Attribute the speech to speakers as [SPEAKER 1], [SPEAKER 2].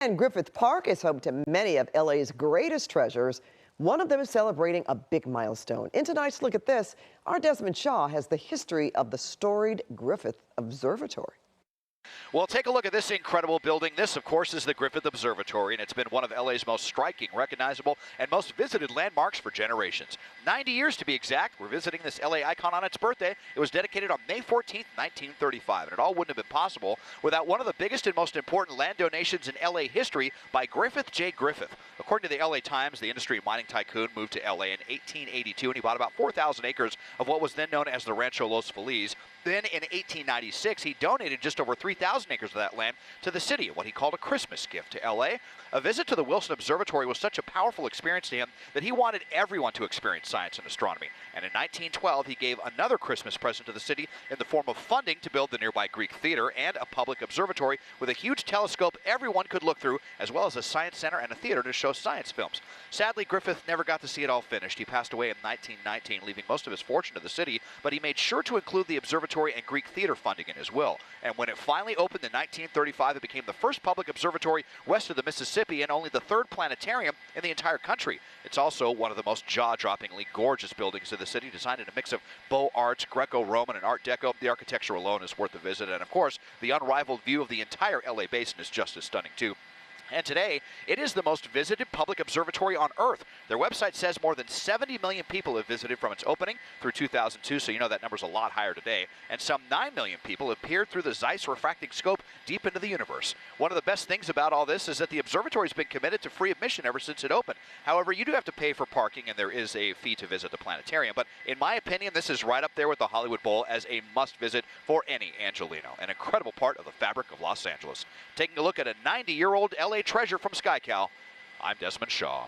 [SPEAKER 1] And Griffith Park is home to many of LA's greatest treasures. One of them is celebrating a big milestone. In tonight's Look at This, our Desmond Shaw has the history of the storied Griffith Observatory.
[SPEAKER 2] Well, take a look at this incredible building. This, of course, is the Griffith Observatory, and it's been one of LA's most striking, recognizable, and most visited landmarks for generations. 90 years to be exact. We're visiting this LA icon on its birthday. It was dedicated on May 14th, 1935, and it all wouldn't have been possible without one of the biggest and most important land donations in LA history by Griffith J. Griffith. According to the LA Times, the industry and mining tycoon moved to LA in 1882, and he bought about 4,000 acres of what was then known as the Rancho Los Feliz. Then in 1896, he donated just over 3,000 acres of that land to the city, what he called a Christmas gift to LA. A visit to the Wilson Observatory was such a powerful experience to him that he wanted everyone to experience science and astronomy. And in 1912, he gave another Christmas present to the city in the form of funding to build the nearby Greek Theater and a public observatory with a huge telescope everyone could look through, as well as a science center and a theater to show science films. Sadly, Griffith never got to see it all finished. He passed away in 1919, leaving most of his fortune to the city, but he made sure to include the observatory and Greek theater funding in his will. And when it finally opened in 1935, it became the first public observatory west of the Mississippi and only the third planetarium in the entire country. It's also one of the most jaw-droppingly gorgeous buildings in the city, designed in a mix of Beaux Arts, Greco-Roman, and Art Deco. The architecture alone is worth a visit, and of course, the unrivaled view of the entire LA basin is just as stunning too. And today, it is the most visited public observatory on Earth. Their website says more than 70 million people have visited from its opening through 2002, so you know that number's a lot higher today. And some 9 million people have peered through the Zeiss refracting scope deep into the universe. One of the best things about all this is that the observatory's been committed to free admission ever since it opened. However, you do have to pay for parking, and there is a fee to visit the planetarium. But in my opinion, this is right up there with the Hollywood Bowl as a must-visit for any Angelino. An incredible part of the fabric of Los Angeles. Taking a look at a 90-year-old LA treasure from SkyCal, I'm Desmond Shaw.